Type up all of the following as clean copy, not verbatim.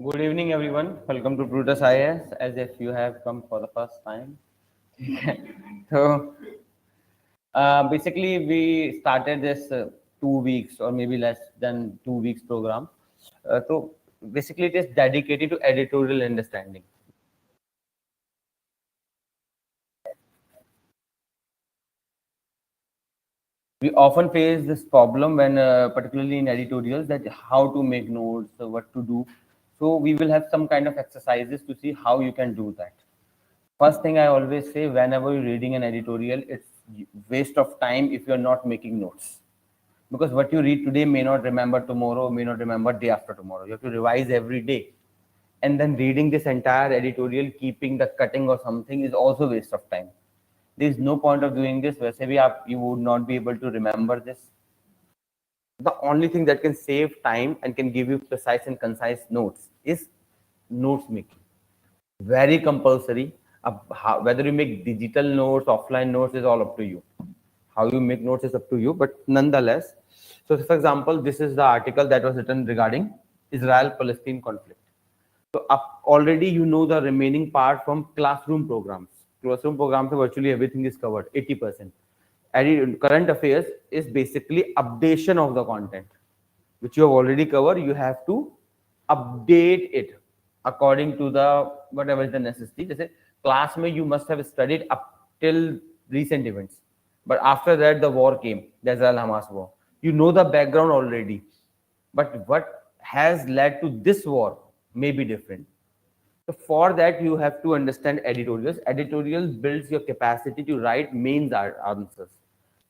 Good evening, everyone. Welcome to Plutus IAS, as if you have come for the first time. so, basically, we started this 2 weeks or maybe less than 2 weeks program. So, basically, it is dedicated to editorial understanding. We often face this problem when, particularly in editorials, that how to make notes, what to do. So, we will have some kind of exercises to see how you can do that. First thing I always say, whenever you're reading an editorial, it's waste of time if you're not making notes. Because what you read today may not remember tomorrow, may not remember day after tomorrow. You have to revise every day. And then reading this entire editorial, keeping the cutting or something is also waste of time. There is no point of doing this. वैसे भी आप you would not be able to remember this. The only thing that can save time and can give you precise and concise notes is notes making. Very compulsory. Whether you make digital notes, offline notes is all up to you. How you make notes is up to you, but nonetheless. So, for example, this is the article that was written regarding Israel-Palestine conflict. So, already you know the remaining part from classroom programs. Classroom programs, virtually everything is covered, 80%. Current affairs is basically updation of the content, which you have already covered. You have to update it according to the whatever is the necessity. Just class mein you must have studied up till recent events, but after that the war came, the Israel-Hamas war. You know the background already, but what has led to this war may be different. So for that you have to understand editorials. Editorials builds your capacity to write mains answers.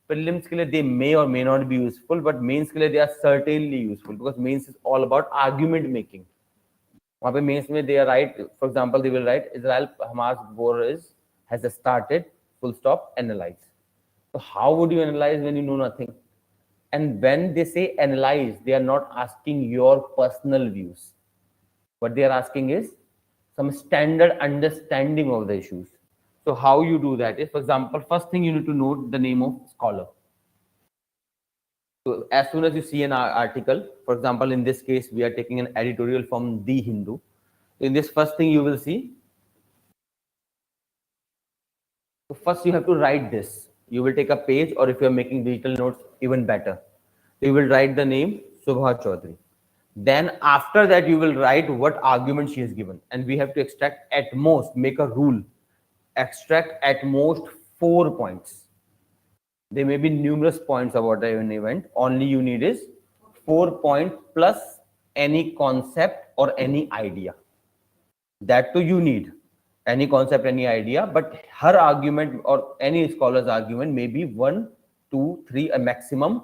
Prelims ke liye they may or may not be useful, but mains ke liye they are certainly useful because mains is all about argument making. वहाँ पे mains में they are right. For example, they will write Israel Hamas war has started. Full stop. Analyze. So how would you analyze when you know nothing? And when they say analyze, they are not asking your personal views. What they are asking is some standard understanding of the issues. So how you do that is, for example, first thing you need to note the name of scholar. So as soon as you see an article, for example, in this case, we are taking an editorial from The Hindu. In this first thing you will see, so first you have to write this. You will take a page, or if you are making digital notes, even better. You will write the name Subha Chaudhary. Then after that, you will write what argument she has given. And we have to extract at most, make a rule, extract at most 4 points. There may be numerous points about an event. Only you need is 4 points plus any concept or any idea. That too you need. Any concept, any idea, but her argument or any scholar's argument may be 1, 2, 3, a maximum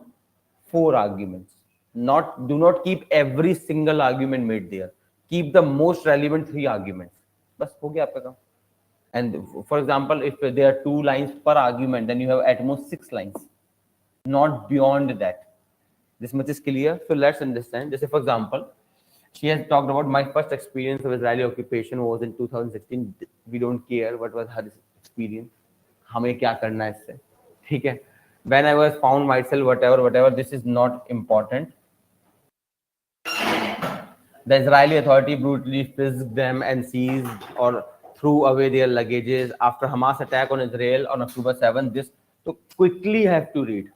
4 arguments. Do not keep every single argument made there. Keep the most relevant 3 arguments. बस हो गया आपका काम. And for example, if there are 2 lines per argument, then you have at most 6 lines, not beyond that. This much is clear. So let's understand. Just for example, she has talked about my first experience of Israeli occupation was in 2016. We don't care what was her experience. हमें क्या करना है इससे, ठीक है? When I was found myself, whatever, this is not important. The Israeli authority brutally frisked them and seized or threw away their luggages after Hamas attack on Israel on October 7. This so quickly have to read.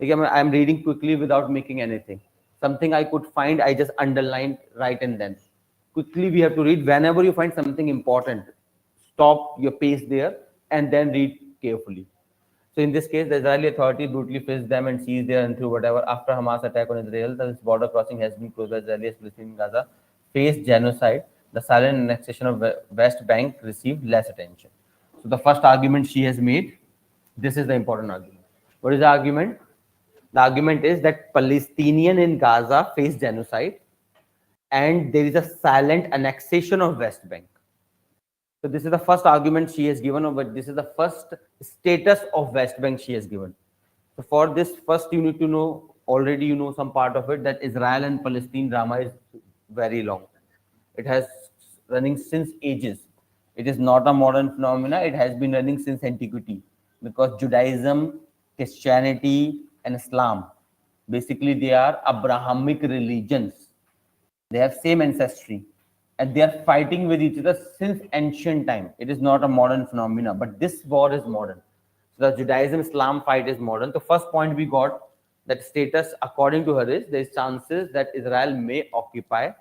Again, I am reading quickly without making anything. Something I could find, I just underlined right and then. Quickly we have to read. Whenever you find something important, stop your pace there and then read carefully. So in this case, the Israeli authority brutally frisked them and seized their and threw whatever. After Hamas attack on Israel, this border crossing has been closed by Israelis. Palestinians in Gaza faced genocide. The silent annexation of West Bank received less attention. So the first argument she has made, this is the important argument. What is the argument? The argument is that Palestinians in Gaza face genocide and there is a silent annexation of West Bank. So this is the first argument she has given, but this is the first status of West Bank she has given. So for this, first you need to know, already you know some part of it, that Israel and Palestine drama is very long. It has running since ages. It is not a modern phenomena. It has been running since antiquity because Judaism, Christianity, and Islam, basically they are Abrahamic religions. They have same ancestry. and they are fighting with each other since ancient time. It is not a modern phenomena, but this war is modern. So the Judaism-Islam fight is modern. The first point we got, that status according to her is there is chances that Israel may occupy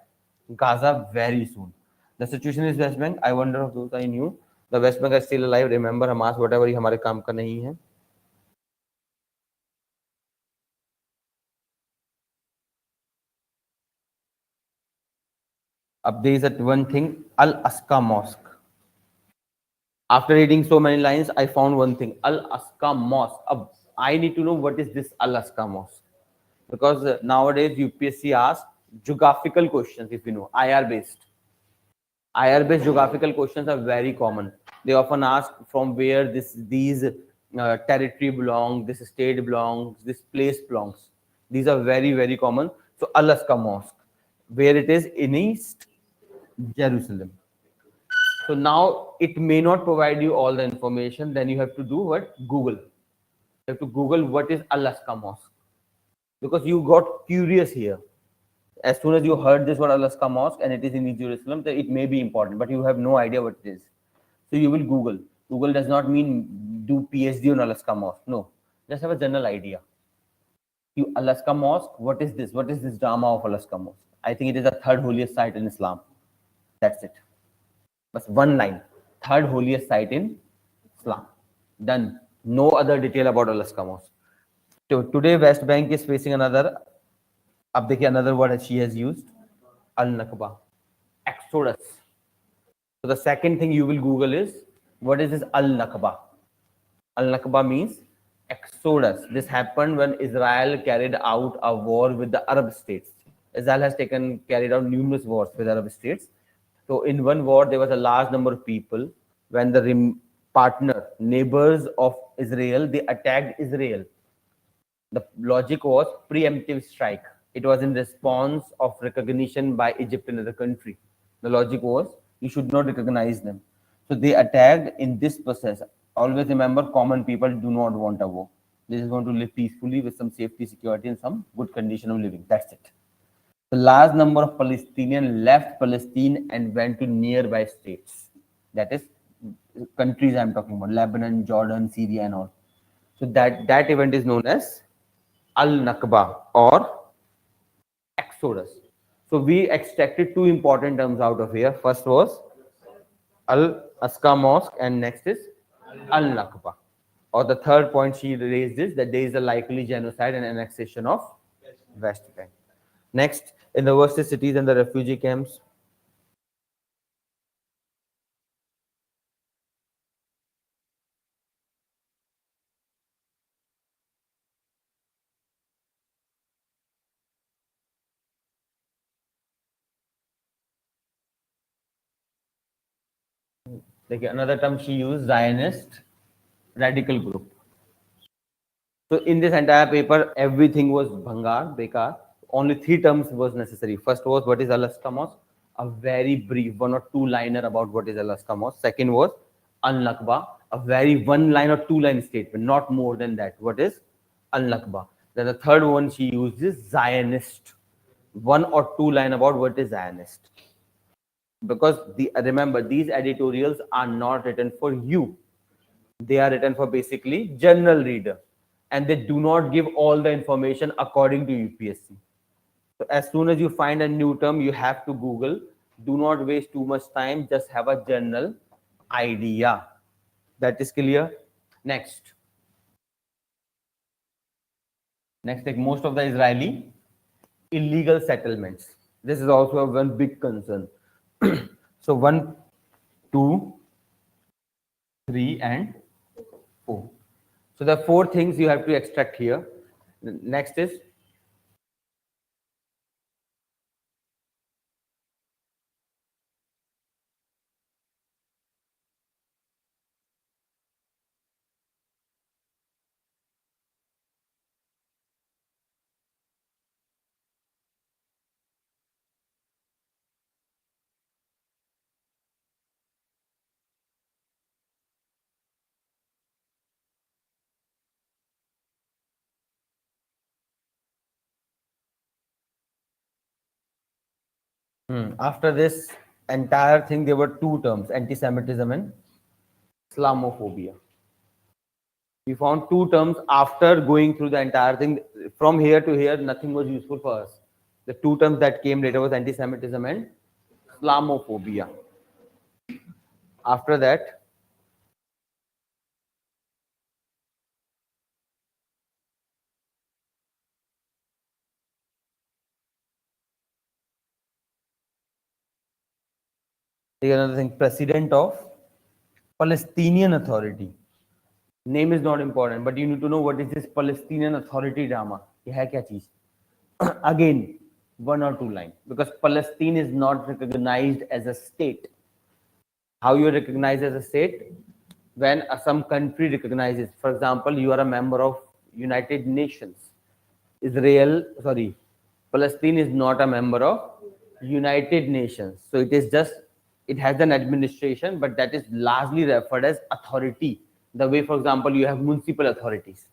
Gaza very soon. The situation is West Bank. I wonder if those I knew. The West Bank is still alive. Remember Hamas, whatever ही हमारे काम का नहीं है. Up there is that one thing, Al-Aqsa Mosque. After reading so many lines, I found one thing, Al-Aqsa Mosque. I need to know what is this Al-Aqsa Mosque. Because nowadays UPSC asks geographical questions, if you know, IR based. IR based geographical questions are very common. They often ask from where these territory belongs, this state belongs, this place belongs. These are very, very common. So Al-Aqsa Mosque, where it is in East Jerusalem. So now it may not provide you all the information. Then you have to do what? Google. You have to Google what is Al-Aqsa Mosque, because you got curious here. As soon as you heard this word Al-Aqsa Mosque and it is in East Jerusalem, then it may be important, but you have no idea what it is. So you will Google. Google does not mean do PhD on Al-Aqsa Mosque. No, just have a general idea. You Al-Aqsa Mosque, what is this? What is this drama of Al-Aqsa Mosque? I think it is the third holiest site in Islam. That's it. But one line, third holiest site in Islam. Done. No other detail about Al-Aqsa Mosque. So today West Bank is facing another. अब देखिए another word she has used, Al-Nakba, Exodus. So the second thing you will Google is what is this Al-Nakba? Al-Nakba means Exodus. This happened when Israel carried out a war with the Arab states. Israel has carried out numerous wars with Arab states. So in one war, there was a large number of people. When the partner, neighbors of Israel, they attacked Israel. The logic was preemptive strike. It was in response of recognition by Egypt and other country. The logic was you should not recognize them. So they attacked in this process. Always remember, common people do not want a war. They just want to live peacefully with some safety, security, and some good condition of living. That's it. The large number of Palestinians left Palestine and went to nearby states. That is countries I'm talking about, Lebanon, Jordan, Syria, and all. So that event is known as Al-Nakba or Exodus. So we extracted two important terms out of here. First was Al-Aqsa Mosque and next is Al-Nakba. Or the third point she raised is that there is a likely genocide and annexation of West Bank. Next, in the worst cities and the refugee camps. Like another term she used, Zionist radical group. So in this entire paper, everything was bhangar, bekar. Only three terms was necessary. First was what is Al-Aqsa Mosque, a very brief one or two liner about what is Al-Aqsa Mosque. Second was Al-Nakba, a very one line or two line statement, not more than that. What is Al-Nakba? Then the third one she used is Zionist, one or two line about what is Zionist. Because remember, these editorials are not written for you. They are written for basically general reader, and they do not give all the information according to UPSC. So as soon as you find a new term, you have to Google. Do not waste too much time. Just have a general idea. That is clear. Next, like most of the Israeli illegal settlements. This is also one big concern. So 1, 2, 3, and 4. So the four things you have to extract here. Next is after this, entire thing, there were two terms, anti-Semitism and Islamophobia. We found two terms after going through the entire thing. From here to here, nothing was useful for us. The two terms that came later was anti-Semitism and Islamophobia. After that, another thing, President of Palestinian Authority. Name is not important, but you need to know what is this Palestinian Authority drama. ये है क्या चीज? Again, one or two lines, because Palestine is not recognized as a state. How you recognize as a state? When some country recognizes, for example, you are a member of United Nations. Palestine is not a member of United Nations. So it has an administration, but that is largely referred as authority. The way, for example, you have municipal authorities.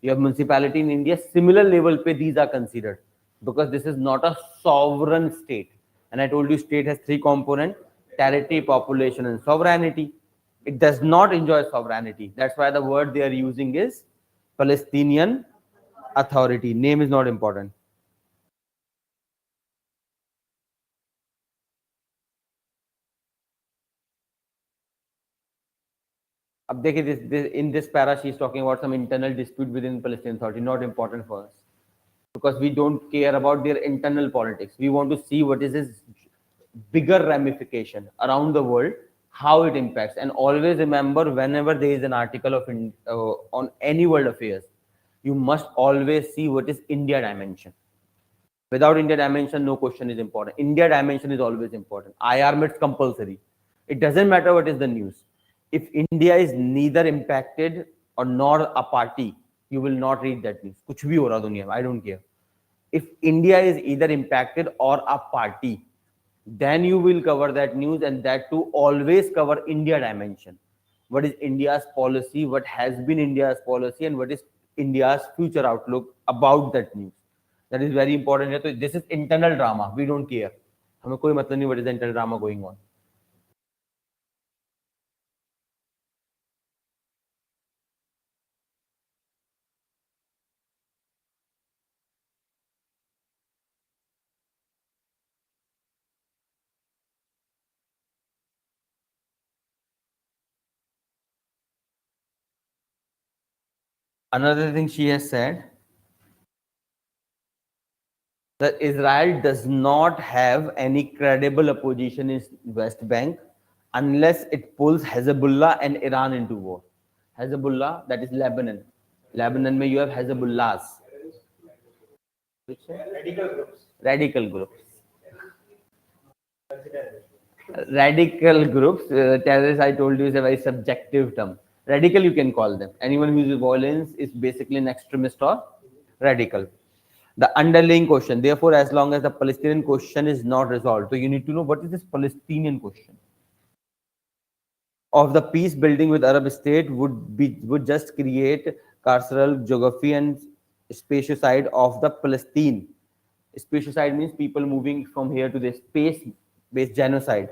You have municipality in India, similar level pe these are considered, because this is not a sovereign state. And I told you state has three components: territory, population, and sovereignty. It does not enjoy sovereignty. That's why the word they are using is Palestinian Authority. Name is not important. अब देखिए, in this para she is talking about some internal dispute within Palestinian Authority. Not important for us, because we don't care about their internal politics. We want to see what is his bigger ramification around the world, how it impacts. And always remember, whenever there is an article of on any world affairs, you must always see what is India dimension. Without India dimension, no question is important. India dimension is always important. IR it's compulsory. It doesn't matter what is the news. If India is neither impacted or nor a party, you will not read that news. कुछ भी हो रहा दुनिया में, I don't care. If India is either impacted or a party, then you will cover that news, and that too always cover India dimension. What is India's policy, what has been India's policy, and what is India's future outlook about that news. That is very important. So this is internal drama. We don't care. हमें कोई मतलब नहीं what is the internal drama going on. Another thing she has said, that Israel does not have any credible opposition in West Bank unless it pulls Hezbollah and Iran into war. Hezbollah, that is Lebanon. Lebanon mein you have Hezbollahs. Radical groups. Radical groups. Terrorists, I told you, is a very subjective term. Radical, you can call them. Anyone who uses violence is basically an extremist or radical. The underlying question, therefore, as long as the Palestinian question is not resolved, so you need to know what is this Palestinian question. Of the peace building with Arab state would just create carceral geography and spatiocide of the Palestine. Spatiocide means people moving from here to there, space-based genocide.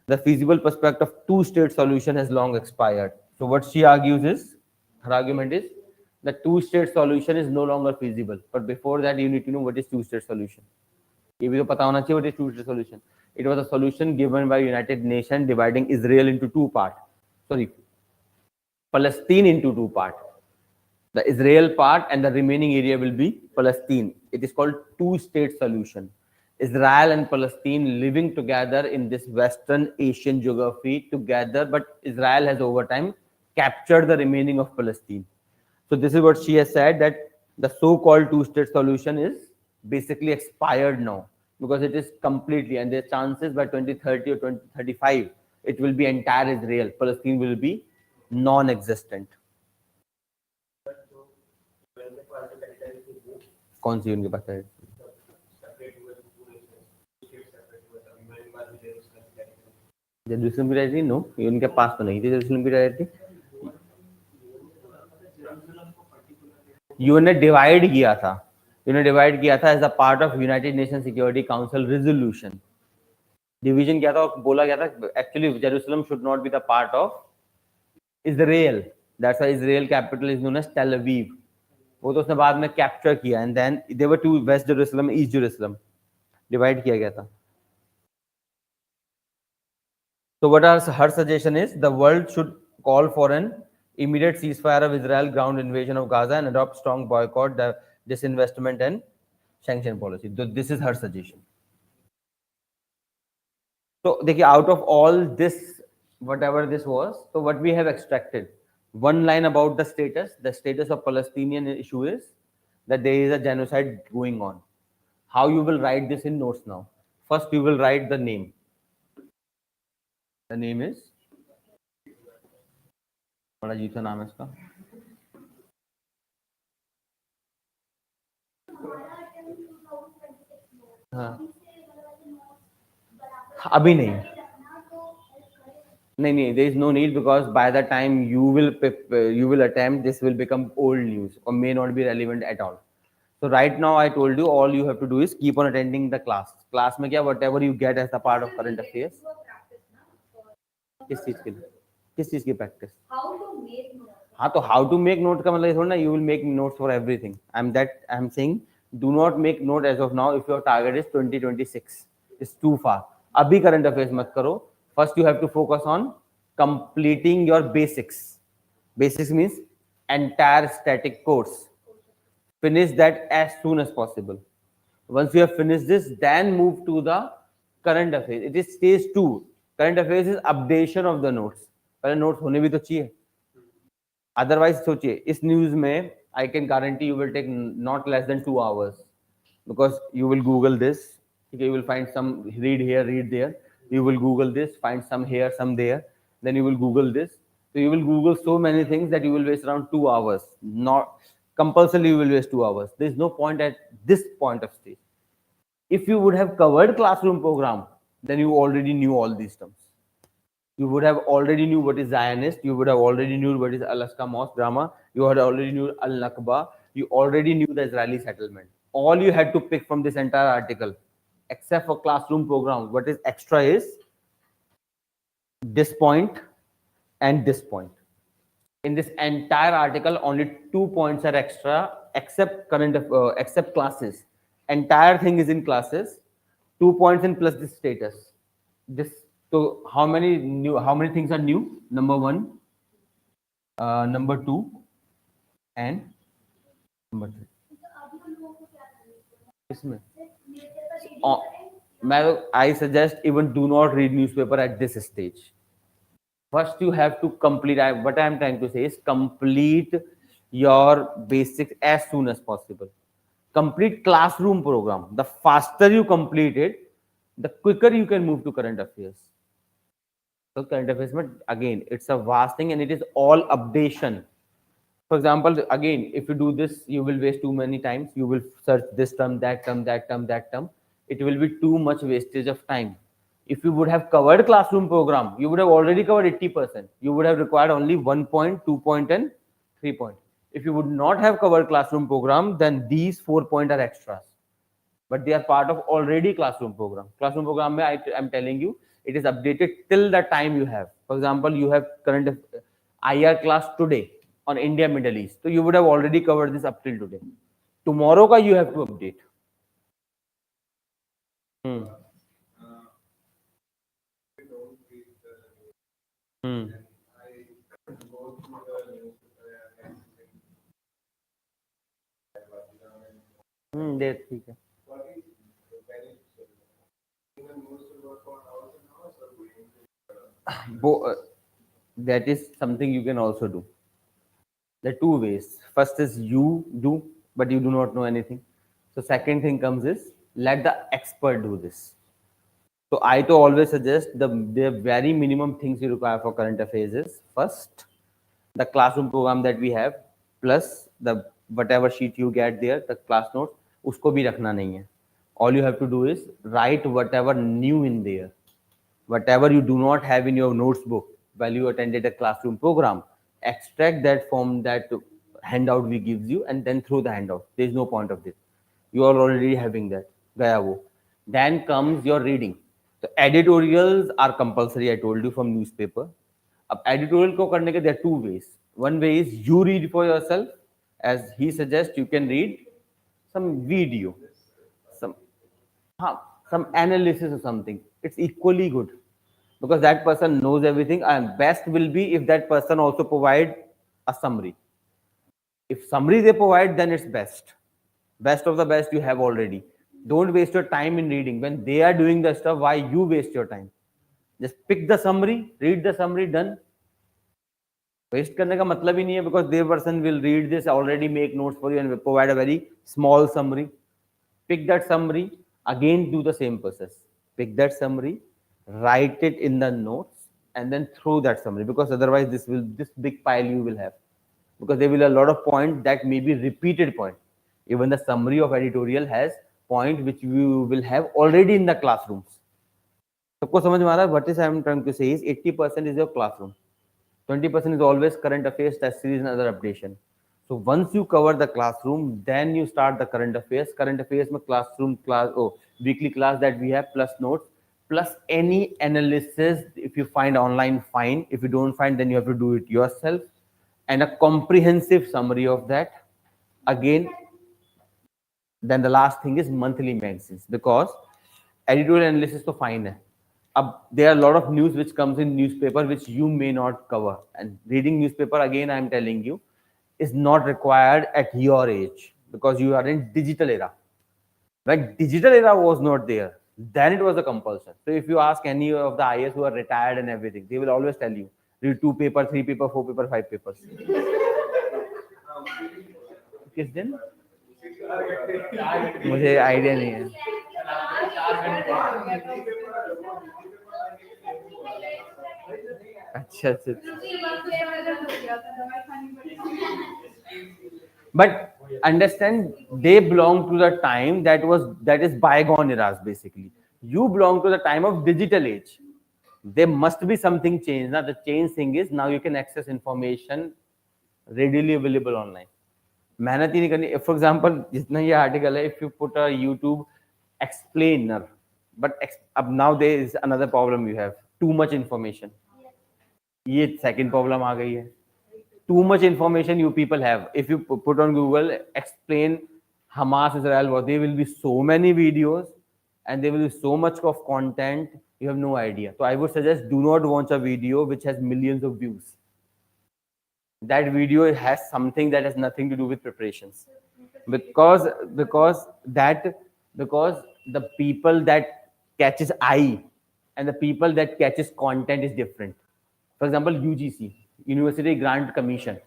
The feasible prospect of two-state solution has long expired. So what she argues is, her argument is, the two-state solution is no longer feasible. But before that, you need to know what is two-state solution. ये भी तो पता होना चाहिए what is two-state solution. It was a solution given by United Nations dividing Israel into two parts. Sorry, Palestine into two parts. The Israel part and the remaining area will be Palestine. It is called two-state solution. Israel and Palestine living together in this Western Asian geography together, but Israel has over time captured the remaining of Palestine. So this is what she has said, that the so-called two-state solution is basically expired now, because it is completely, and there's chances by 2030 or 2035, it will be entire Israel. Palestine will be non-existent. कौन सी उनके पास है? Jerusalem की territory no, ये उनके पास तो नहीं थी Jerusalem की टेरिटरी. यूएन ने डिवाइड किया था as a part of United Nation Security Council resolution. Division क्या था, बोला गया था actually Jerusalem should not be the part of Israel, that's why Israel capital is known as Tel Aviv. वो तो उसने बाद में कैप्चर किया, and then there were two, west Jerusalem, east Jerusalem, divide किया गया था। So what her suggestion is, the world should call for an immediate ceasefire of Israel ground invasion of Gaza and adopt strong boycott, disinvestment and sanction policy. So this is her suggestion. So देखिए, out of all this, whatever this was, so what we have extracted, one line about the status of Palestinian issue is that there is a genocide going on. How you will write this in notes now? First, you will write the name. The name is, बड़ा अजीब सा नाम है इसका, हाँ अभी नहीं, नहीं, there is no need, because by the time you will attempt, this will become old news or may not be relevant at all. So right now I told you, all you have to do is keep on attending the class में क्या, whatever you get as a part of current affairs. किस चीज के लिए, किस चीज की practice? हाँ, तो हाउ टू मेक नोट का मतलब थोड़ा ना you will make notes for everything. I am saying do not make note as of now if your target is 2026, is too far. अभी करंट अफेयर्स मत करो, first you have to focus on completing your basics. Basics means entire static course, finish that as soon as possible. Once you have finished this, then move to the current affairs. It is stage 2. Current affairs is updation of the notes. पहले notes होने भी तो चाहिए, otherwise सोचिए इस news में I can guarantee you will take not less than 2 hours, because you will Google this, you will find some, read here, read there, you will Google this, find some here, some there, then you will Google this. So you will Google so many things that you will waste around 2 hours. Not compulsorily you will waste 2 hours. There is no point at this point of stage. If you would have covered classroom program, then you already knew all these terms. You would have already knew what is Zionist, you would have already knew what is Alaska Mosque drama, you would have already knew Al-Nakba, you already knew the Israeli settlement. All you had to pick from this entire article, except for classroom program, what is extra is this point and this point. In this entire article, only 2 points are extra, except except classes. Entire thing is in classes. 2 points in plus this status. This, so how many things are new? Number 1, number 2, and number 3. इसमें I suggest even do not read newspaper at this stage. First you have to complete, what I am trying to say is complete your basics as soon as possible. Complete classroom program. The faster you complete it, the quicker you can move to current affairs. So current affairs, again, it's a vast thing and it is all updation. For example, again, if you do this, you will waste too many times. You will search this term, that term, that term, that term. It will be too much wastage of time. If you would have covered classroom program, you would have already covered 80%. You would have required only 1 point, 2 point, and 3 point. If you would not have covered classroom program, then these 4 points are extras. But they are part of already classroom program. Classroom program, I am telling you, it is updated till the time you have. For example, you have current IR class today on India, Middle East. So you would have already covered this up till today. Tomorrow ka you have to update. ठीक है. That is something you can also do. There are 2 ways. First is you do, but you do not know anything. So second thing comes is let the expert do this. So I to always suggest the very minimum things you require for current affairs is first the classroom program that we have plus the whatever sheet you get there, the class notes, usko bhi rakhna nahi hai. All you have to do is write whatever new in there, whatever you do not have in your notes book while you attended a classroom program, extract that from that handout we gives you and then throw the handout. There is no point of this. You are already having that. Gaya wo. Then comes your reading. So So editorials are compulsory, I told you, from newspaper. अब editorial को करने के there are two ways. One way is you read for yourself, as he suggests. You can read some video, some some analysis or something. It's equally good because that person knows everything. And best will be if that person also provide a summary. If summary they provide, then it's best. Best of the best you have already. Don't waste your time in reading. When they are doing the stuff, why you waste your time? Just pick the summary, read the summary, done. Waste करने का मतलब ही नहीं है, because their person will read this, already make notes for you and provide a very small summary. Pick that summary, again do the same process. Pick that summary, write it in the notes, and then throw that summary, because otherwise this big pile you will have, because there will be a lot of points that may be repeated point. Even the summary of editorial has point which you will have already in the classrooms. सबको समझ में आ रहा है? What is I am trying to say is 80% is your classroom, 20% is always current affairs, test series, and other updation. So once you cover the classroom, then you start the current affairs. Current affairs में classroom class, weekly class that we have, plus notes, plus any analysis. If you find online, fine. If you don't find, then you have to do it yourself, and a comprehensive summary of that. Again, then the last thing is monthly magazines, because editorial analysis तो fine है. There are a lot of news which comes in newspaper which you may not cover, and reading newspaper, again I am telling you, is not required at your age, because you are in digital era. When digital era was not there, then it was a compulsion. So if you ask any of the IAS who are retired and everything, they will always tell you, read 2 paper, 3 paper, 4 paper, 5 papers. किस दिन? मुझे idea नहीं है. अच्छा अच्छा. But understand, they belong to the time that is bygone eras. Basically, you belong to the time of digital age. There must be something changed. Now the change thing is now you can access information readily available online. मेहनत ही नहीं करनी. For example, जितना ये article है, if you put a YouTube explainer, but now there is another problem you have, too much information. ये second problem आ गई है. Too much information you people have. If you put on Google, explain Hamas, Israel war, there will be so many videos and there will be so much of content, you have no idea. So I would suggest, do not watch a video which has millions of views. That video has something that has nothing to do with preparations, because the people that catches eye and the people that catches content is different. For example, UGC, University Grant Commission.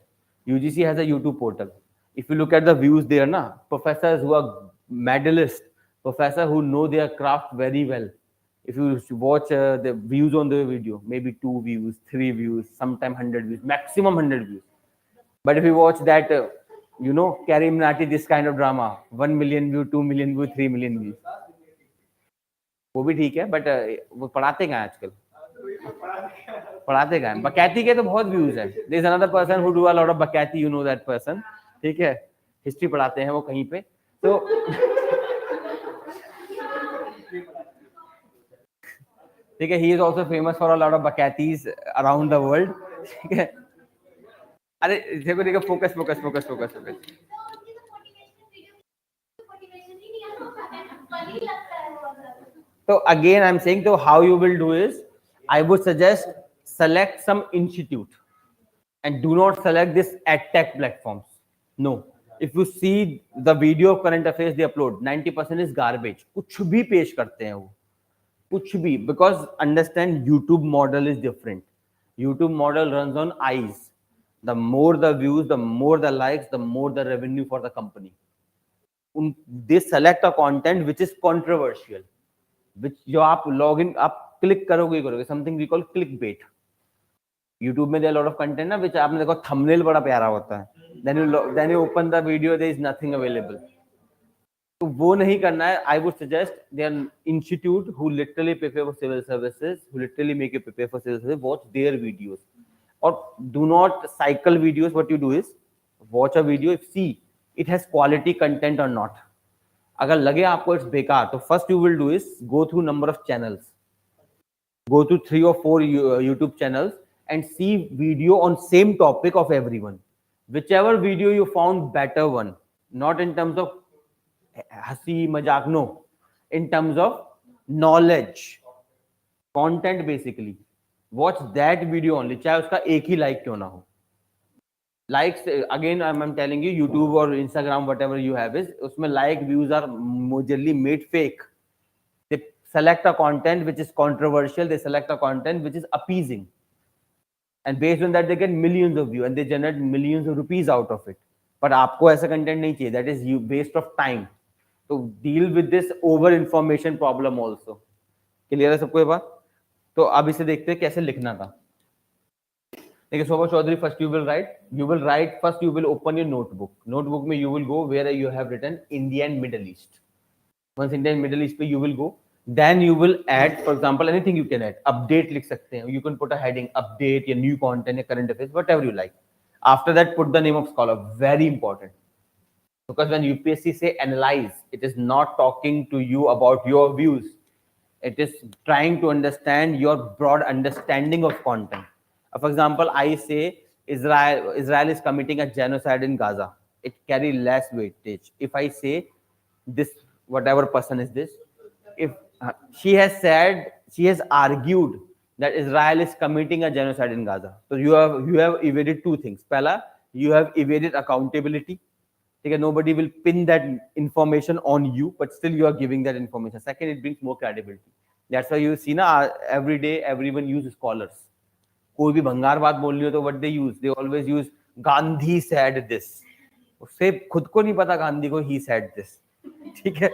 UGC has a YouTube portal. If you look at the views there, professors who are medalists, professors who know their craft very well, if you watch the views on the video, maybe 2 views, 3 views, sometimes 100 views, maximum 100 views. But if you watch that, Karim Nati, this kind of drama, 1 million view, 2 million view, 3 million views. वो भी ठीक है, but वो पढ़ाते कहाँ आजकल? पढ़ाते कहाँ? बकैती के तो बहुत views है. There is another person who do a lot of बकैती, you know that person, ठीक है? History पढ़ाते हैं वो कहीं पे. तो ठीक है, he is also famous for a lot of बकैतीज around the world. ठीक है? अरे देखो focus. So again I'm saying, so how you will do is, I would suggest select some institute and do not select this edtech platforms. No, if you see the video of current affairs they upload, 90% is garbage. कुछ भी पेश करते हैं वो, कुछ भी, because understand YouTube model is different. YouTube model runs on eyes. The more the views, the more the likes, the more the revenue for the company. They select a content which is controversial, which जो आप login आप click करोगे, something we call clickbait. YouTube में there are a lot of content which आपने देखो thumbnail बड़ा प्यारा होता है. Then you open the video, there is nothing available. तो वो नहीं करना है. I would suggest there are institute who literally prepare for civil services, who literally make you prepare for civil services. Watch their videos. Or do not cycle videos. What you do is watch a video, see it has quality content or not. अगर लगे आपको it's बेकार, तो first you will do is go through number of channels. go to 3 or 4 YouTube channels and see video on same topic of everyone. Whichever video you found better one, not in terms of hasi mazak, no, in terms of knowledge, content basically. Watch that video only, चाहे उसका एक ही like क्यों ना हो. Likes again, I'm telling you, YouTube or Instagram, whatever you have is, उसमें like views are majorly made fake. They select a content which is controversial, they select a content which is appeasing, and based on that they get millions of views and they generate millions of rupees out of it. But आपको ऐसा content नहीं चाहिए, that is you waste of time. So deal with this over information problem also. Clear है सबको ये बात? तो अब इसे देखते हैं कैसे लिखना था. देखिए Shobha Chaudhary, first you will write first you will open your notebook में you will go where you have written India and Middle East. Once India and Middle East पे you will go, then you will add, for example, anything you can add. Update लिख सकते हैं, you can put a heading update या new content या current affairs, whatever you like. After that put the name of scholar, very important, because when UPSC say analyze, it is not talking to you about your views, it is trying to understand your broad understanding of content. For example, I say Israel is committing a genocide in Gaza, it carry less weightage. If I say this, whatever person is this, if she has argued that Israel is committing a genocide in Gaza, so you have evaded two things. Pehla, you have evaded accountability. Okay, nobody will pin that information on you, but still you are giving that information. Second, it brings more credibility. That's why you see na, every day everyone uses scholars. कोई भी भंगार बात बोल रही हो तो what they use, they always use Gandhi said this. उससे खुद को नहीं पता गांधी को he said this. ठीक है,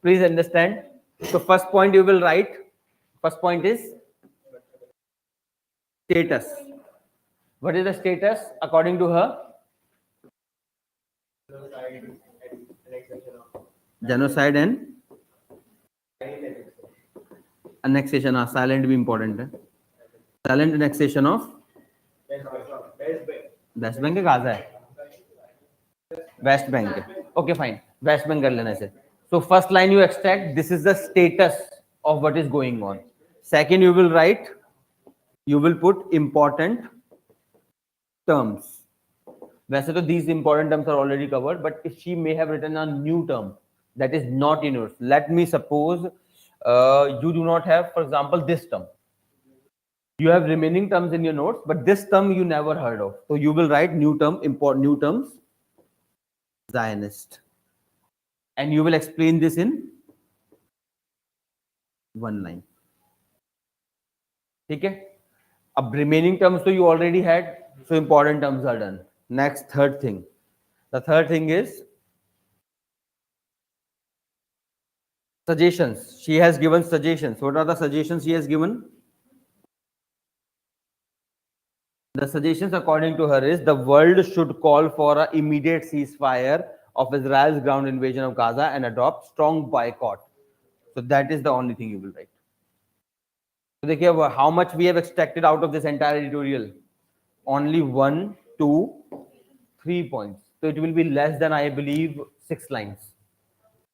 please understand. So first point you will write, first point is status. What is the status according to her? Genocide and annexation. Silent भी important है. Silent annexation of West Bank है, Gaza है, West Bank है. Okay fine, West Bank कर लेने से. So first line you extract, this is the status of what is going on. Second you will write, you will put important terms. वैसे तो these important terms are already covered, but if she may have written a new term that is not in yours. Let me suppose you do not have, for example, this term. You have remaining terms in your notes, but this term you never heard of. So you will write new term, import new terms, Zionist. And you will explain this in one line. ठीक है, अब remaining terms तो you already had, so important terms are done. Next, third thing. The third thing is suggestions. She has given suggestions. What are the suggestions she has given? The suggestions according to her is the world should call for an immediate ceasefire of Israel's ground invasion of Gaza and adopt strong boycott. So that is the only thing you will write. So देखिए how much we have extracted out of this entire editorial. Only 1, 2, 3 points. So it will be less than, I believe, 6 lines.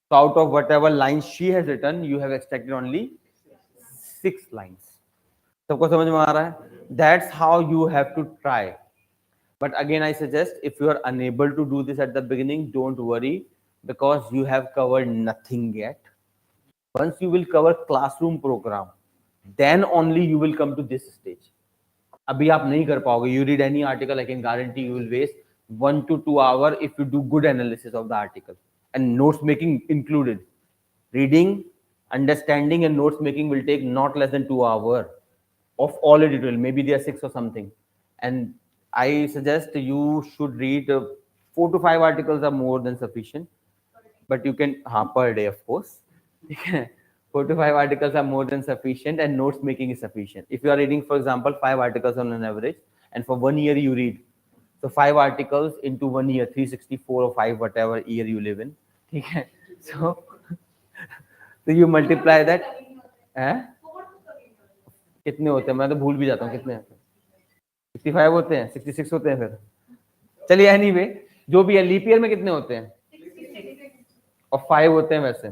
So out of whatever lines she has written, you have extracted only 6 lines. सबको समझ में आ रहा है? That's how you have to try. But again, I suggest if you are unable to do this at the beginning, don't worry, because you have covered nothing yet. Once you will cover classroom program, then only you will come to this stage. अभी आप नहीं कर पाओगे. You read any article, I can guarantee you will waste 1 to 2 hours if you do good analysis of the article and notes making included. Reading, understanding, and notes making will take not less than 2 hours of all editorial. Maybe there are 6 or something. And I suggest you should read 4 to 5 articles are more than sufficient. But you can, per day, of course. 4 to 5 articles are more than sufficient, and notes making is sufficient. If you are reading, for example, 5 articles on an average, and for 1 year you read, so 5 articles into 1 year, 364 or 5, whatever year you live in. So you multiply that. कितने होते हैं, मैं तो भूल भी जाता हूँ कितने हैं. 65 होते हैं, 66 होते हैं. फिर चलिए, एनीवे जो भी है, लीप ईयर में कितने होते हैं? 66 और 5 होते हैं वैसे.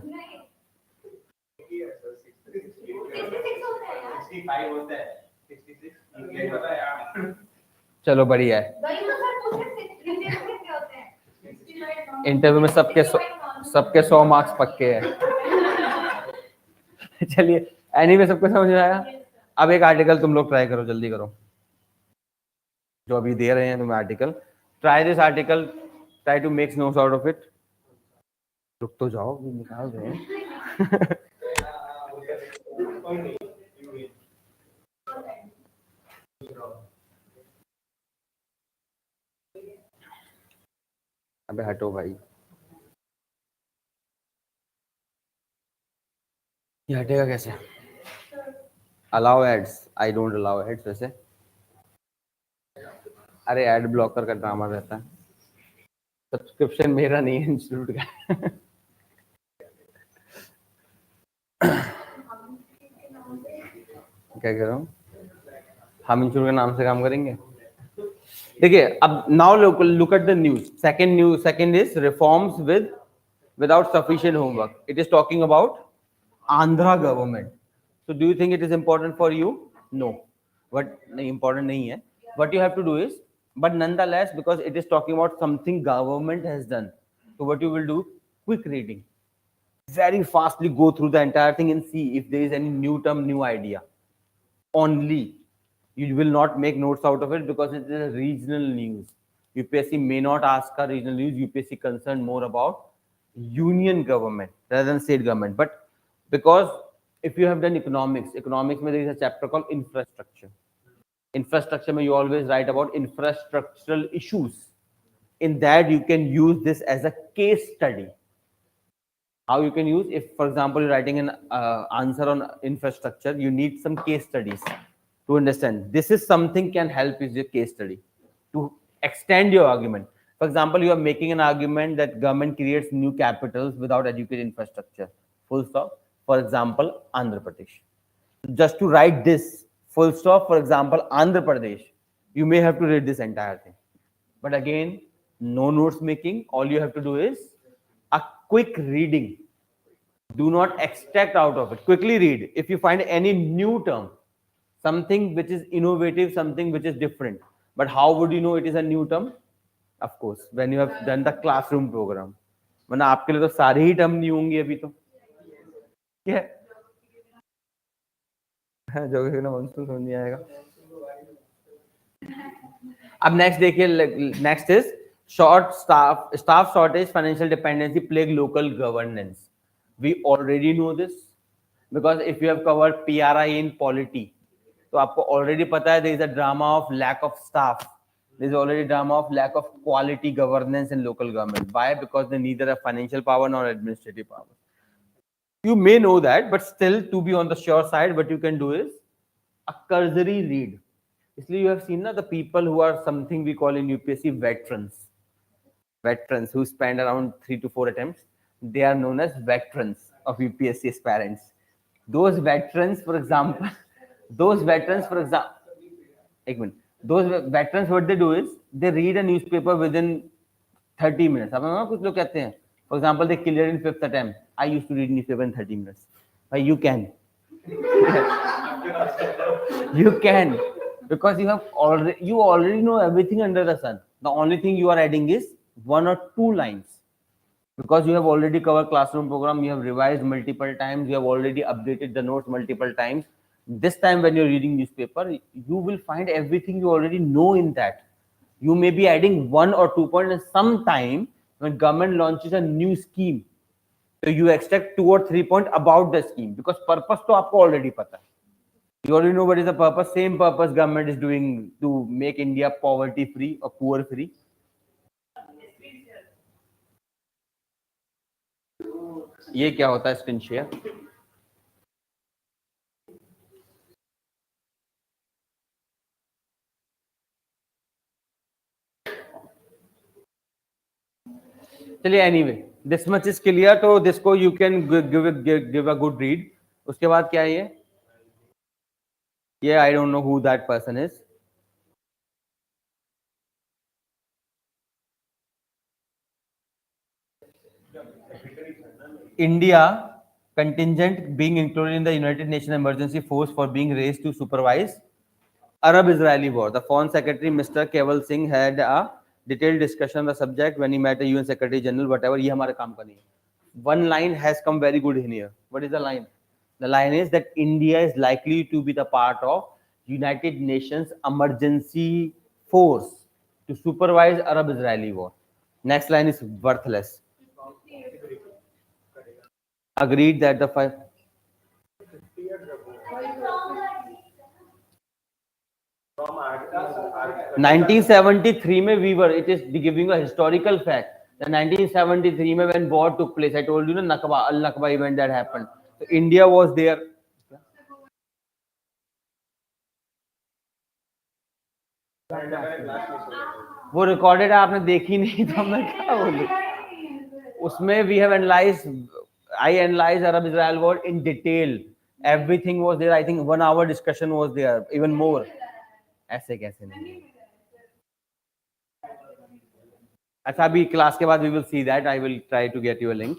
65 होता है 66 चलो बढ़िया है इंटरव्यू में सबके 100 मार्क्स पक्के हैं चलिए एनीवे सबको समझ में आया अब एक आर्टिकल तुम लोग ट्राई करो जल्दी करो जो अभी दे रहे हैं तुम्हें article try this article try to make notes out of it रुक तो जाओ निकाल रहे हैं अबे हटो भाई ये हटेगा कैसे allow ads I don't allow ads वैसे अरे एड ब्लॉकर का ड्रामा रहता है सब्सक्रिप्शन मेरा नहीं है इंस्टीट्यूट का क्या कह रहा हूँ हम इंस्टीट्यूट के नाम से काम करेंगे देखिए अब now look at the news second is reforms without sufficient homework. It is talking about Andhra government. So do you think it is important for you? No. What important nahi hai. What you have to do is, but nonetheless, because it is talking about something government has done. So what you will do? Quick reading. Very fastly go through the entire thing and see if there is any new term, new idea. Only. You will not make notes out of it because it is a regional news. UPSC may not ask a regional news. UPSC concerned more about union government rather than state government. But because if you have done economics में there is a chapter called infrastructure में you always write about infrastructural issues. In that you can use this as a case study. How you can use, if for example you're writing an answer on infrastructure, you need some case studies to understand. This is something can help is your case study to extend your argument. For example, you are making an argument that government creates new capitals without adequate infrastructure. Full stop. For example, Andhra Pradesh. Just to write this, full stop, for example, Andhra Pradesh, you may have to read this entire thing. But again, no notes making. All you have to do is a quick reading. Do not extract out of it. Quickly read. If you find any new term, something which is innovative, something which is different. But how would you know it is a new term? Of course, when you have done the classroom program. वरना आपके लिए तो सारे ही term नहीं होंगे अभी तो क्या है ज्योग्राफी ना मंसूर समझ नहीं आएगा अब नेक्स्ट देखिए next is short staff shortage financial dependency plague local governance we already know this because if you have covered PRI in polity तो आपको already पता है there is a drama of lack of staff there is already drama of lack of quality governance in local government why because they neither have financial power nor administrative power you may know that but still to be on the sure side what you can do is a cursory read इसलिए you have seen na the people who are something we call in UPSC veterans who spend around 3 to 4 attempts they are known as veterans of UPSC aspirants those veterans for example those veterans what they do is they read a newspaper within 30 minutes अब ना कुछ लोग कहते हैं for example they clear in 5th attempt I used to read newspaper in 30 minutes but you can you can because you already know everything under the sun the only thing you are adding is 1 or 2 lines because you have already covered classroom program you have revised multiple times you have already updated the notes multiple times this time when you're reading newspaper you will find everything you already know in that you may be adding 1 or 2 points and sometime when government launches a new scheme so you extract 2 or 3 points about the scheme because purpose to aapko already pata hai you already know what is the purpose same purpose government is doing to make India poverty free or poor free ये क्या होता है screen share चलिए anyway this much is clear तो this को you can give a good read उसके बाद क्या है ये I don't know who that person is India contingent being included in the United Nations emergency force for being raised to supervise Arab-Israeli war. The Foreign Secretary Mr. Keval Singh had a detailed discussion on the subject when he met the UN Secretary General. Whatever, ये हमारे काम का नहीं है. One line has come very good in here. What is the line? The line is that India is likely to be the part of United Nations emergency force to supervise Arab-Israeli war. Next line is worthless. Agreed that the 1973 में we were, it is giving a historical fact. The 1973 में when war took place, I told you ना Nakba, Al-Nakba event that happened. So India was there. वो recorded है, आपने देखी नहीं तो मैं क्या बोलूं. उसमें we have analyzed, I analyzed Arab-Israel war in detail. Everything was there. I think 1 hour discussion was there, even more. ऐसे कैसे नहीं. अच्छा, अभी क्लास के बाद we will see that. I will try to get you a link.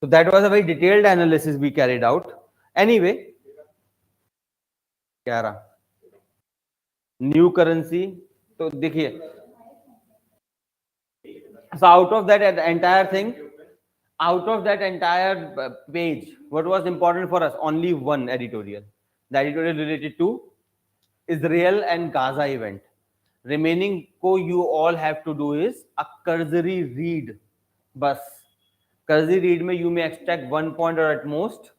So that was a very detailed analysis we carried out. Anyway, क्या रहा? New currency. तो देखिए, so out of that entire thing, out of that entire page, what was important for us? Only one editorial. The editorial related to Israel and Gaza event. Remaining को you all have to do is a cursory read. बस cursory read में you may extract 1 point or at most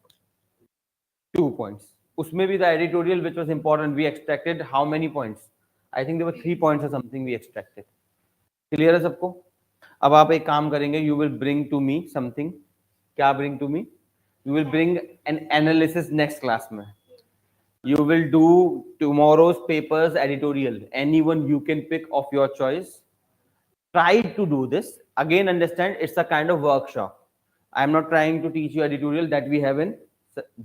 2 points. उसमें भी the editorial which was important, we extracted how many points? I think there were 3 points or something we extracted. Clear है सबको? अब आप एक काम करेंगे, you will bring to me something. क्या bring to me? You will bring an analysis next class में. You will do tomorrow's papers editorial. Anyone you can pick of your choice. Try to do this. Again, understand it's a kind of workshop. I am not trying to teach you editorial that we have in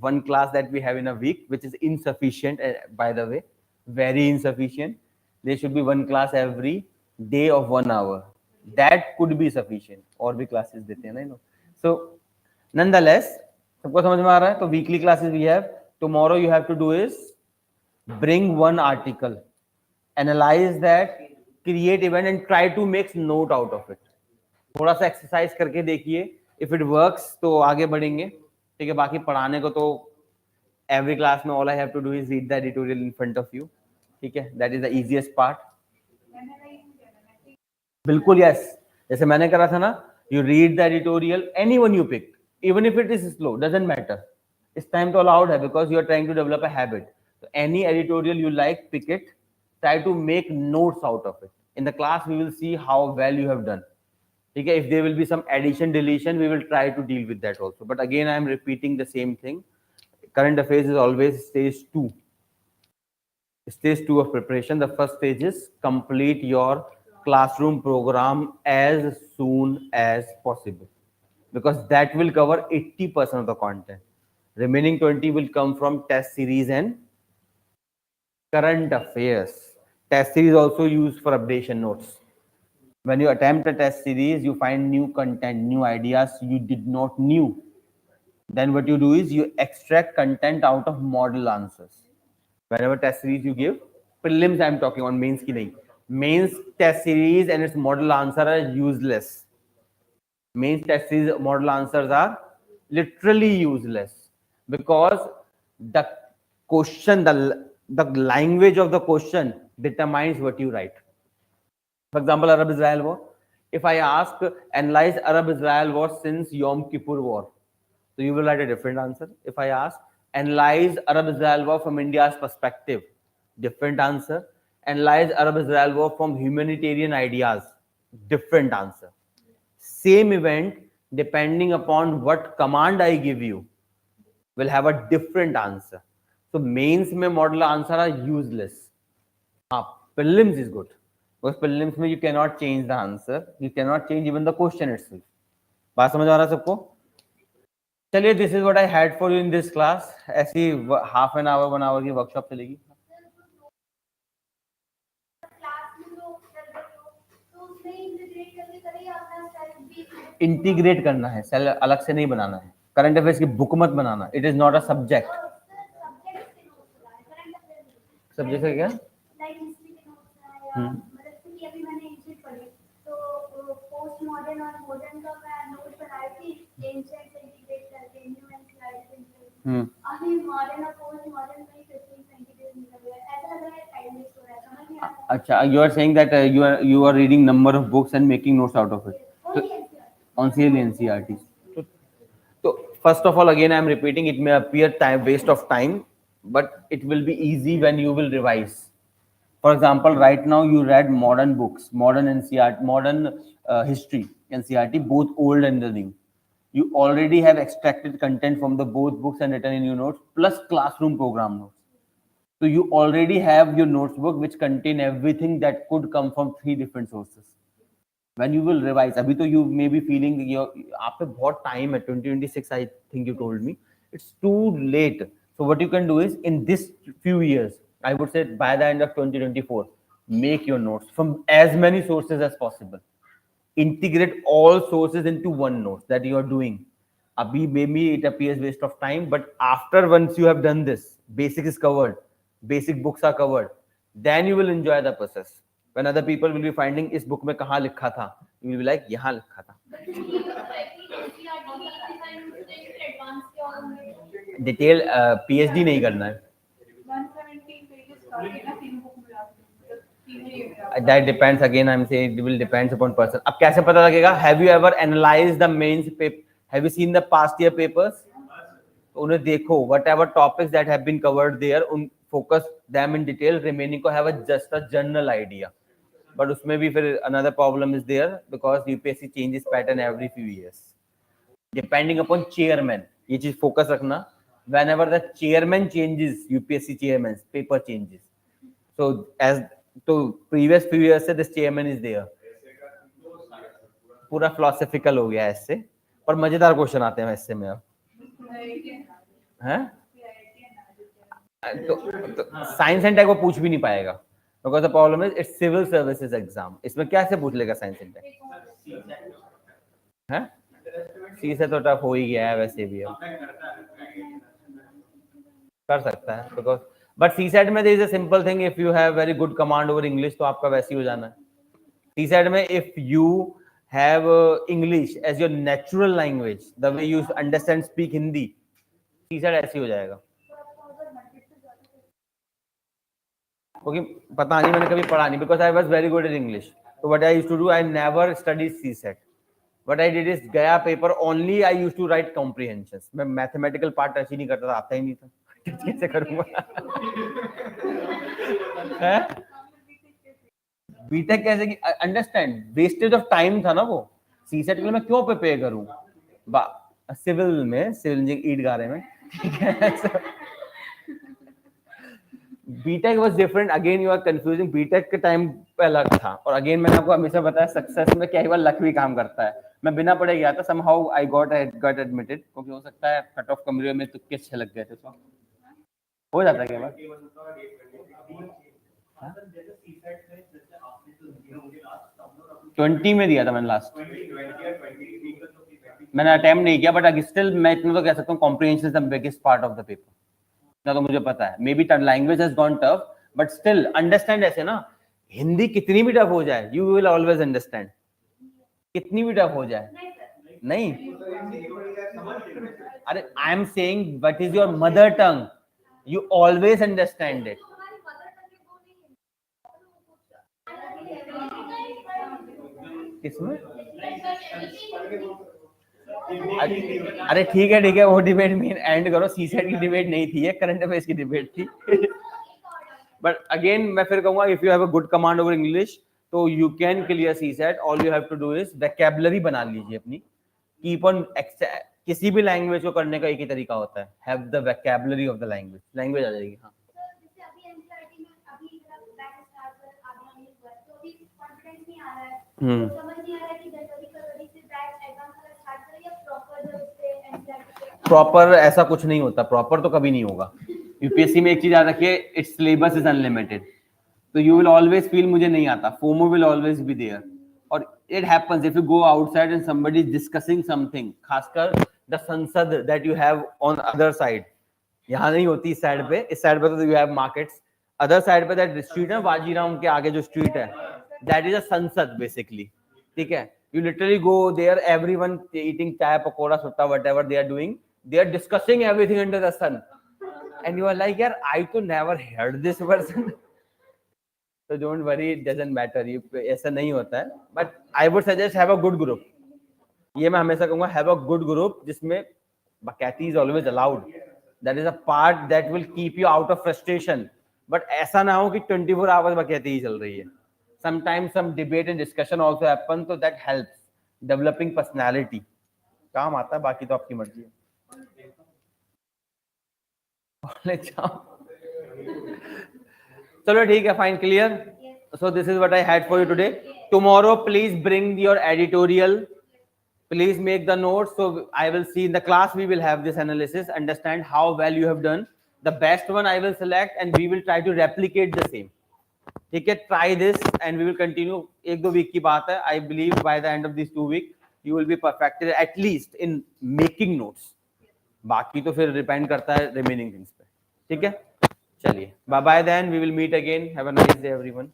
one class that we have in a week, which is insufficient, by the way, very insufficient. There should be one class every day of 1 hour. That could be sufficient. और भी classes देते हैं ना, you know. So, nonetheless, सबको समझ में आ रहा है? तो weekly classes we have. Tomorrow you have to do is bring one article, analyze that, create event and try to make note out of it. थोड़ा सा एक्सरसाइज करके देखिए. If it works तो आगे बढ़ेंगे. ठीक है, बाकी पढ़ाने को तो every class में all I have to do is read the editorial in front of you. ठीक है, that is the easiest part. बिल्कुल yes, जैसे मैंने करा था ना, you read the editorial, anyone you pick, even if it is slow, doesn't matter. It's time to allowed है because you are trying to develop a habit. So any editorial you like, pick it, try to make notes out of it. In the class we will see how well you have done. Okay, if there will be some addition, deletion, we will try to deal with that also. But again, I am repeating the same thing. Current affairs is always stage 2. Stage 2 of preparation. The first stage is complete your classroom program as soon as possible, because that will cover 80% of the content. Remaining 20 will come from test series and current affairs. Test series also used for updation notes. When you attempt a test series, you find new content, new ideas you did not knew. Then what you do is you extract content out of model answers. Whenever test series you give, prelims I am talking on, mains ki nahi. Mains test series and its model answer are useless. Mains test series model answers are literally useless because the question, the language of the question determines what you write. For example, Arab-Israel war. If I ask, analyze Arab-Israel war since Yom Kippur war, so you will write a different answer. If I ask, analyze Arab-Israel war from India's perspective, different answer. Analyze Arab-Israel war from humanitarian ideas, different answer. Same event, depending upon what command I give you, will have a different answer. So mains में model answer are useless. Prelims is good. Because prelims में you cannot change the answer. You cannot change even the question itself. बात समझ आ रहा है सबको? चलिए, this is what I had for you in this class. ऐसी half an hour, 1 hour की workshop चलेगी. इंटीग्रेट करना है, सेल अलग से नहीं बनाना है. करंट अफेयर्स की बुक मत बनाना, it is not a subject. Subject है क्या? पोस्ट मॉडर्न और मॉडर्न का मैं नोट बनाई थी, एंशिएंट इंटीग्रेट करके न्यू एंड स्लाइड। अभी मॉडर्न और पोस्ट मॉडर्न में 15 20 डेज निकल गया, ऐसा लग रहा है टाइम वेस्ट हो रहा है, समझ नहीं आ रहा। अच्छा, you are saying that you are reading number of books and making notes out of it, on CL NCERT. So first of all, again I am repeating, it may appear time waste of time, but it will be easy when you will revise. For example, right now you read modern books, modern NCERT, modern history NCERT, both old and the new. You already have extracted content from the both books and written in your notes, plus classroom program notes. So you already have your notes book which contain everything that could come from 3 different sources. When you will revise, abhi to you may be feeling aap pe bahut time hai, 2026 I think you told me, it's too late. So what you can do is, in this few years, I would say by the end of 2024, make your notes from as many sources as possible. Integrate all sources into one note that you are doing. Abhi maybe it appears waste of time, but after once you have done this, basic is covered, basic books are covered, then you will enjoy the process. When other people will be finding इस book में कहाँ लिखा था, you will be like यहाँ लिखा था. Detail PhD नहीं करना है. That depends, again I'm saying it will depends upon person. अब कैसे पता लगेगा? Have you ever analyzed the mains paper? Have you seen the past year papers? उन्हें देखो, whatever topics that have been covered there, उन focus them in detail, remaining को have a just a general idea. But उसमें भी फिर another problem is there because UPSC changes pattern every few years. Depending upon chairman, ये चीज focus रखना. Whenever the chairman changes, UPSC chairman's paper changes. So as तो previous few years से this chairman is there. पूरा philosophical हो गया ऐसे, पर मजेदार क्वेश्चन आते हैं ऐसे में अब. हैं? तो साइंस एंड टेक वो पूछ भी नहीं पाएगा, because the problem is it's civil services exam. इसमें क्या से पूछ लेगा साइंस एंड टेक? हैं? सी से तो टफ हो ही गया है वैसे भी, अब कर सकता है बिकॉज, बट सी सेट में there is a simple thing, if you have very good command over English तो आपका वैसे ही हो जाना है. सी सेट में if you have English as your natural language, the way you understand speak Hindi, सीसा ऐसे हो जाएगा. क्योंकि पता नहीं, मैंने कभी पढ़ा नहीं, because I was very good at English. So what I used to do, I never studied CSET. What I did is, गया paper only I used to write comprehensions. मैं mathematical part टच ही नहीं करता था, आता ही नहीं था. कैसे करूँगा? हैं? बीटेक कैसे की अंडरस्टैंड, वेस्टेज ऑफ टाइम था ना वो. सीसेट के लिए मैं क्यों प्रिपेयर करूं? सिविल में, सिविल इंजीनियरिंग ईट गारे में, ठीक है. BTech was different. Again you are confusing. BTech के टाइम पे अलग था, और अगेन मैंने आपको हमेशा बताया सक्सेस में क्या बार लक भी काम करता है. मैं बिना पढ़े गया था, समहाउ आई गॉट एडमिटेड, क्योंकि हो सकता है कट ऑफ कमरे में तुक्के अच्छे लग गए थे, तो हो जाता है क्या बार. 20 में दिया था मैंने लास्ट. मैंने अटेम्प्ट नहीं किया, बट स्टिल मैं इतना तो कह सकता हूँ, comprehension is the biggest part of the paper. इतना तो मुझे पता है. May be language has gone tough, but still understand. ऐसे ना, हिंदी कितनी भी टफ हो जाए, यू विल ऑलवेज अंडरस्टैंड. कितनी भी टफ हो जाए, नहीं. अरे आई am saying what is your mother tongue, you always understand it. किसमें? अरे ठीक है, वो डिबेट में एंड करो. सीसेट की डिबेट नहीं थी, ये करंट अफेयर्स की डिबेट थी. बट अगेन मैं फिर कहूंगा, if you have a good command over English, तो you can clear CSAT. All you have to do is vocabulary बना लीजिए अपनी. कीप ऑन, किसी भी लैंग्वेज को करने का एक ही तरीका होता है, have the vocabulary of the language. Language आ जाएगी. हाँ, प्रॉपर ऐसा कुछ नहीं होता. प्रॉपर तो कभी नहीं होगा. यूपीएससी में एक चीज याद रखिए, इट्स सिलेबस इज अनलिमिटेड. तो यू विल ऑलवेज फील मुझे नहीं आता. FOMO will always be there. और it happens if you go outside and somebody is discussing something, खासकर the sansad that you have on other side. यहाँ नहीं होती इस साइड पे, इस साइड पे तो you have markets. Other side पे that street है, वाजीराम के आगे जो street है, that is a sansad basically. ठीक है? You literally go there, everyone eating chai, pakoda, sutta, whatever they are doing, they are discussing everything under the sun, and you are like, यार, I तो never heard this person. So don't worry, it doesn't matter. You ऐसा नहीं होता है. But I would suggest have a good group. ये मैं हमेशा कहूँगा, have a good group जिसमें बकैती is always allowed. That is a part that will keep you out of frustration. But ऐसा ना हो कि 24 hours बकैती ही चल रही है. Sometimes some debate and discussion also happen, so that helps developing personality. काम आता है, बाकी तो आपकी मर्जी है. चलो ठीक है, fine, clear. So this is what I had for you today. Tomorrow, please bring your editorial. Please make the notes. So I will see in the class, we will have this analysis, understand how well you have done. The best one I will select and we will try to replicate the same. ठीक है, try this and we will continue. एक दो week की बात है. I believe by the end of these 2 weeks, you will be perfected at least in making notes. बाकी तो फिर depend करता है remaining things पे. ठीक है, चलिए, bye bye then, we will meet again. Have a nice day everyone.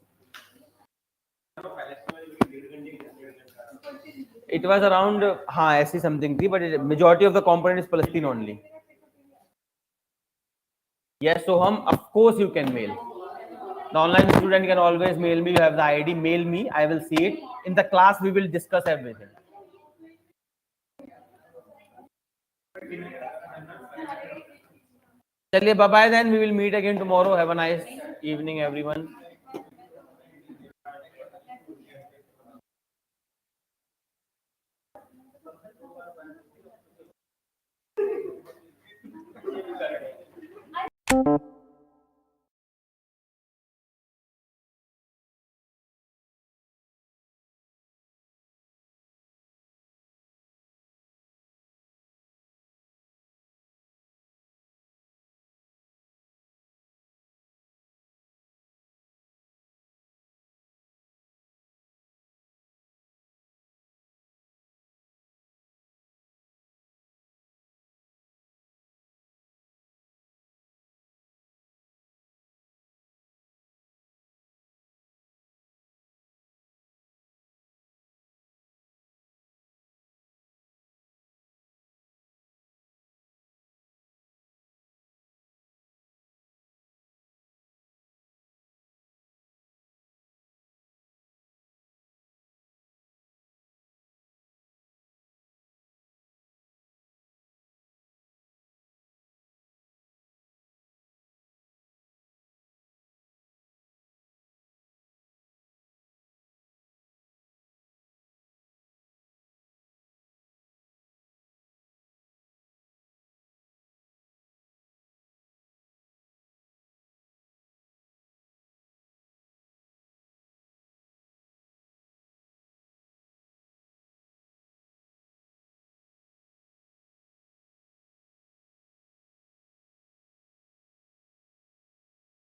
It was around, हाँ ऐसी something थी, but majority of the component is Palestine only. Yes, so of course you can mail. The online student can always mail me. You have the ID, mail me. I will see it. In the class, we will discuss everything. चलिए, bye bye then. We will meet again tomorrow. Have a nice evening, everyone.